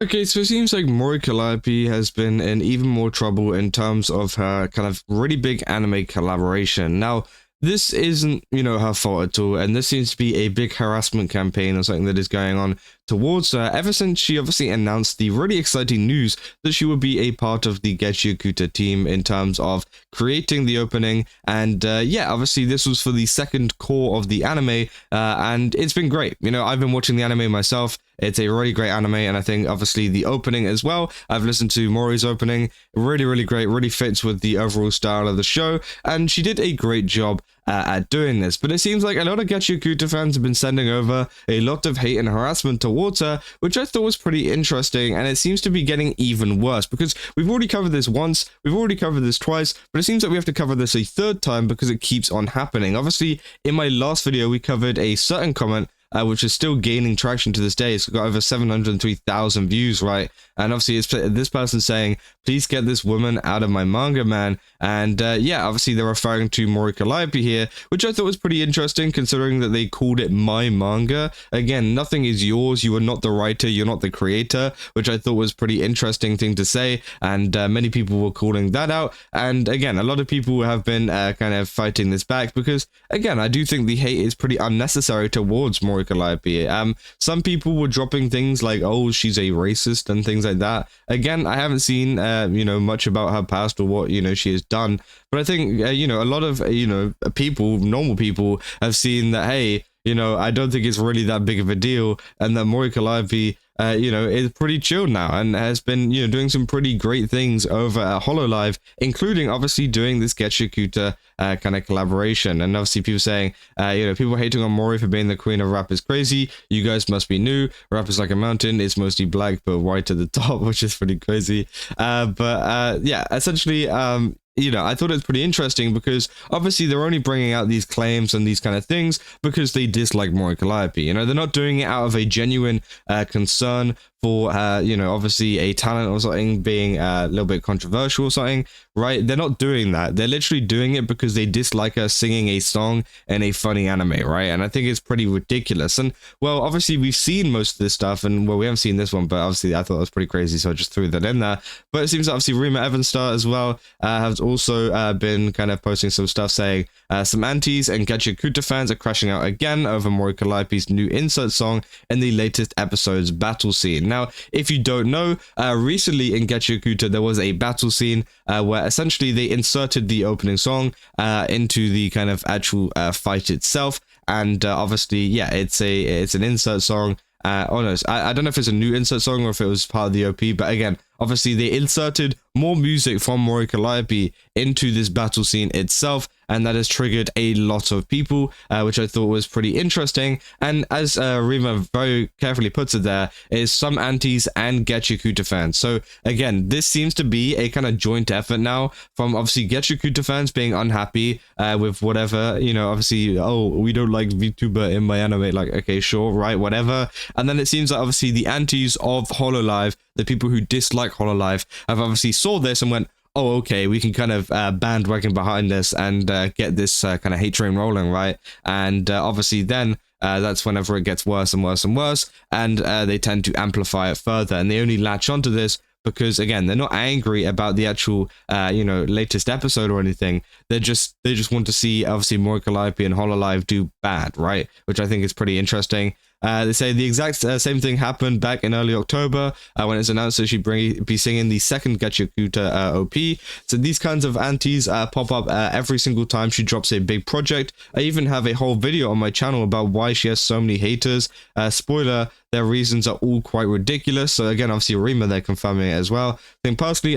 Okay, so it seems like Mori Calliope has been in even more trouble in terms of her kind of really big anime collaboration. Now, this isn't, her fault at all, and this seems to be a big harassment campaign or something that is going on towards her ever since she obviously announced the really exciting news that she would be a part of the Gachiakuta team in terms of creating the opening. And yeah, obviously this was for the second core of the anime, and it's been great. I've been watching the anime myself. It's a really great anime, and I think obviously the opening as well. I've listened to Mori's opening, really, really great, really fits with the overall style of the show, and she did a great job at doing this. But it seems like a lot of Gachiakuta fans have been sending over a lot of hate and harassment towards her, which I thought was pretty interesting, and it seems to be getting even worse because we've already covered this once, we've already covered this twice, but it seems like we have to cover this a third time because it keeps on happening. Obviously, in my last video, we covered a certain comment which is still gaining traction to this day. It's got over 703,000 views, right? And obviously, it's this person saying, "Please get this woman out of my manga, man." And yeah, obviously they're referring to Mori Calliope here, which I thought was pretty interesting, considering that they called it my manga. Again, nothing is yours. You are not the writer. You're not the creator, which I thought was pretty interesting thing to say. And many people were calling that out. And again, a lot of people have been kind of fighting this back because, again, I do think the hate is pretty unnecessary towards Mori Calliope. Some people were dropping things like, "Oh, she's a racist" and things like that. Again, I haven't seen much about her past or what she has done, but I think a lot of people, normal people, have seen that, hey, I don't think it's really that big of a deal, and that Mori Calliope is pretty chill now and has been, doing some pretty great things over at Hololive, including obviously doing this Gachiakuta kind of collaboration. And obviously people saying, people hating on Mori for being the queen of rap is crazy. You guys must be new. Rap is like a mountain. It's mostly black, but white at the top, which is pretty crazy. Yeah, essentially, I thought it was pretty interesting because obviously they're only bringing out these claims and these kind of things because they dislike Mori Calliope. They're not doing it out of a genuine concern for, obviously a talent or something being a little bit controversial or something, right? They're not doing that. They're literally doing it because they dislike her singing a song in a funny anime, right? And I think it's pretty ridiculous. And, well, obviously we've seen most of this stuff, and, well, we haven't seen this one, but obviously I thought it was pretty crazy, so I just threw that in there. But it seems that obviously Rima Evanstar as well has also been kind of posting some stuff saying some antis and Gachiakuta fans are crashing out again over Mori Calliope's new insert song in the latest episode's battle scene. Now, if you don't know, recently in Gachiakuta there was a battle scene where essentially they inserted the opening song into the kind of actual fight itself, and obviously, yeah, it's an insert song. Oh no, I don't know if it's a new insert song or if it was part of the OP, but again, obviously they inserted more music from Mori Calliope into this battle scene itself, and that has triggered a lot of people, which I thought was pretty interesting. And as Rima very carefully puts it there, is some antis and Gachiakuta fans. So again, this seems to be a kind of joint effort now from obviously Gachiakuta fans being unhappy with whatever, obviously, "Oh, we don't like VTuber in my anime." Like, okay, sure, right, whatever. And then it seems like obviously the antis of Hololive, the people who dislike Hololive, have obviously saw this and went, "Oh, okay, we can kind of bandwagon behind this and get this kind of hate train rolling," right? And obviously then that's whenever it gets worse and worse and worse, and they tend to amplify it further, and they only latch onto this because, again, they're not angry about the actual, latest episode or anything. They just want to see, obviously, Mori Calliope and Hololive do bad, right? Which I think is pretty interesting. They say the exact same thing happened back in early October when it's announced that she'd be singing the second Gachiakuta OP. So these kinds of antis pop up every single time she drops a big project. I even have a whole video on my channel about why she has so many haters. Spoiler, their reasons are all quite ridiculous. So again, obviously Rima, they're confirming it as well. I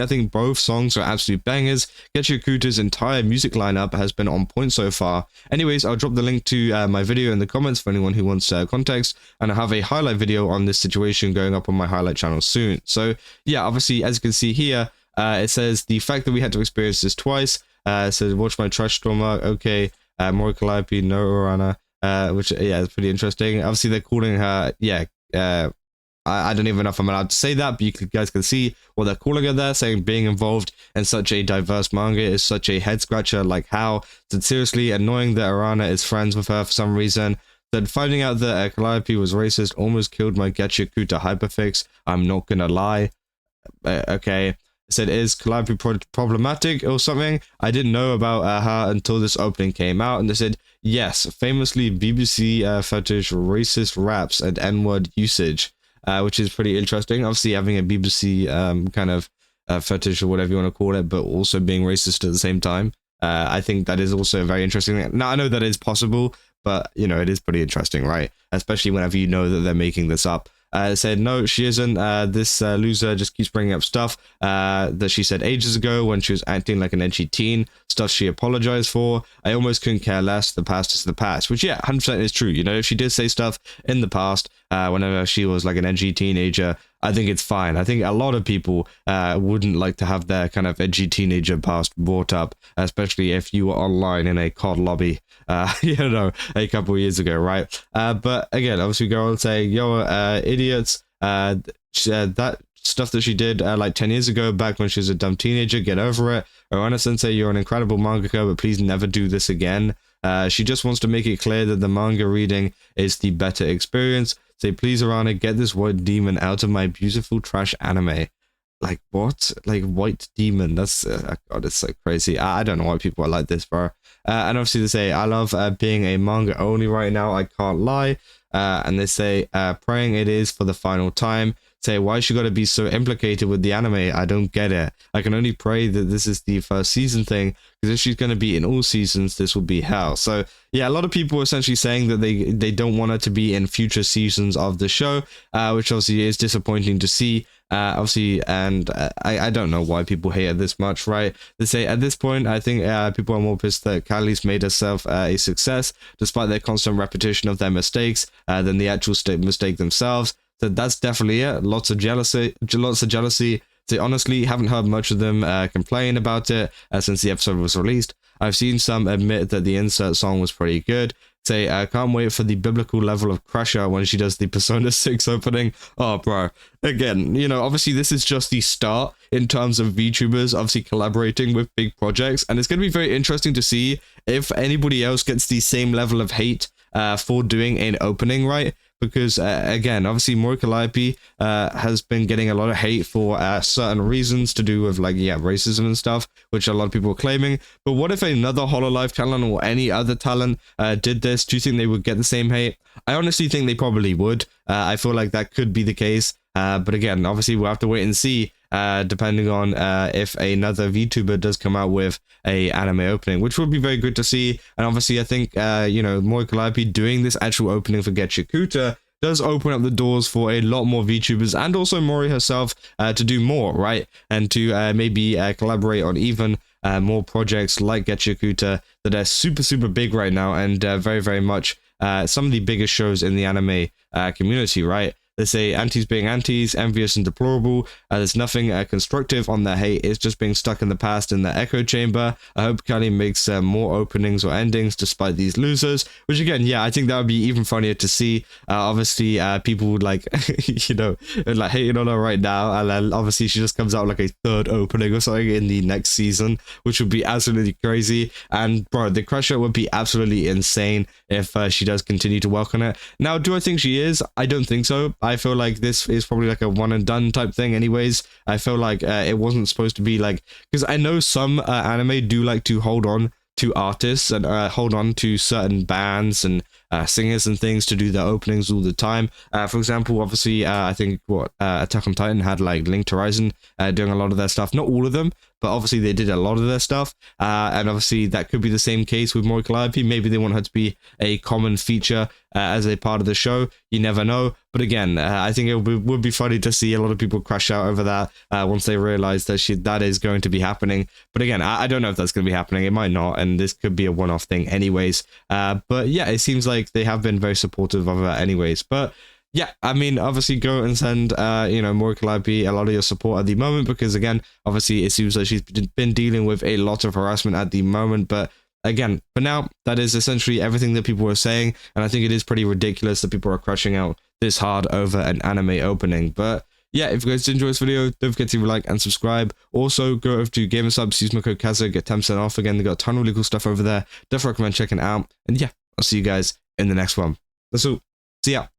think both songs are absolute bangers. Gachiakuta's entire music lineup has been on point so far. Anyways, I'll drop the link to my video in the comments for anyone who wants context, and I have a highlight video on this situation going up on my highlight channel soon. So yeah, obviously, as you can see here, it says the fact that we had to experience this twice. It says watch my trash trauma. Okay, Mori Calliope, no Urana, which yeah, is pretty interesting. Obviously, they're calling her, yeah. I don't even know if I'm allowed to say that, but you guys can see what they're calling her there, saying being involved in such a diverse manga is such a head scratcher. Like, how? It's seriously annoying that Arana is friends with her for some reason. Said, finding out that Calliope was racist almost killed my Gachiakuta hyperfix. I'm not gonna lie. Okay. Said, is Calliope problematic or something? I didn't know about her until this opening came out. And they said, yes, famously BBC fetish racist raps and N-word usage, which is pretty interesting. Obviously, having a BBC kind of fetish or whatever you want to call it, but also being racist at the same time. I think that is also very interesting. Now, I know that is possible, but, you know, it is pretty interesting, right? Especially whenever you know that they're making this up. Said, no, she isn't. This loser just keeps bringing up stuff that she said ages ago when she was acting like an edgy teen, stuff she apologized for. I almost couldn't care less. The past is the past, which, yeah, 100% is true. You know, if she did say stuff in the past, whenever she was like an edgy teenager, I think it's fine. I think a lot of people wouldn't like to have their kind of edgy teenager past brought up, especially if you were online in a COD lobby, you know, a couple of years ago, right? But again, obviously go on and say, yo, idiots, that stuff that she did like 10 years ago, back when she was a dumb teenager, get over it. Oana-sensei, you're an incredible mangaka, but please never do this again. She just wants to make it clear that the manga reading is the better experience. Say, please, Arana, get this white demon out of my beautiful trash anime. Like, what? Like, white demon? That's, God, it's so crazy. I don't know why people are like this, bro. And obviously they say, I love being a manga only right now, I can't lie. And they say, praying it is for the final time. Say, why she gotta be so implicated with the anime? I don't get it. I can only pray that this is the first season thing, because if she's gonna be in all seasons, this will be hell. So yeah, a lot of people are essentially saying that they don't want her to be in future seasons of the show, which obviously is disappointing to see. Obviously, and I don't know why people hate her this much, right? They say at this point, I think people are more pissed that Calli's made herself a success, despite their constant repetition of their mistakes, than the actual mistake themselves. So that's definitely it. Lots of jealousy. They honestly haven't heard much of them complain about it since the episode was released. I've seen some admit that the insert song was pretty good. Say, I can't wait for the biblical level of Crusher when she does the Persona 6 opening. Oh, bro. Again, you know, obviously this is just the start in terms of VTubers obviously collaborating with big projects. And it's going to be very interesting to see if anybody else gets the same level of hate for doing an opening, right? Because, again, obviously Mori Calliope has been getting a lot of hate for certain reasons to do with, like, yeah, racism and stuff, which a lot of people are claiming. But what if another Hololive talent or any other talent did this? Do you think they would get the same hate? I honestly think they probably would. I feel like that could be the case. But again, obviously we'll have to wait and see, depending on if another VTuber does come out with a anime opening, which would be very good to see. And obviously I think, you know, Mori Calliope doing this actual opening for Gachiakuta does open up the doors for a lot more VTubers and also Mori herself to do more, right? And to maybe collaborate on even more projects like Gachiakuta that are super, super big right now and very, very much some of the biggest shows in the anime community, right? They say antis being antis, envious and deplorable. There's nothing constructive on their hate. It's just being stuck in the past in the echo chamber. I hope Calli makes more openings or endings despite these losers. Which again, yeah, I think that would be even funnier to see. Obviously, people would like, you know, like hating on her right now. And then obviously she just comes out like a third opening or something in the next season, which would be absolutely crazy. And bro, the Crusher would be absolutely insane if she does continue to work on it. Now, do I think she is? I don't think so. I feel like this is probably like a one and done type thing anyways. I feel like it wasn't supposed to be like, because I know some anime do like to hold on to artists and hold on to certain bands and singers and things to do their openings all the time. For example, obviously, I think Attack on Titan had like Linked Horizon doing a lot of their stuff. Not all of them, but obviously they did a lot of their stuff. And obviously that could be the same case with Mori Calliope. Maybe they want her to be a common feature as a part of the show. You never know. But again, I think it would be funny to see a lot of people crash out over that once they realize that that is going to be happening. But again, I don't know if that's going to be happening. It might not, and this could be a one-off thing anyways. But yeah, it seems like they have been very supportive of her anyways. But yeah, I mean, obviously go and send, you know, Mori Calliope a lot of your support at the moment, because again, obviously it seems like she's been dealing with a lot of harassment at the moment. But again, for now, that is essentially everything that people are saying. And I think it is pretty ridiculous that people are crashing out this hard over an anime opening. But yeah, if you guys did enjoy this video, don't forget to like and subscribe. Also, go over to Gamersubs, use my code Kaza, get 10% off. Again, they got a ton of really cool stuff over there. Definitely recommend checking it out. And yeah, I'll see you guys in the next one. That's all. See ya.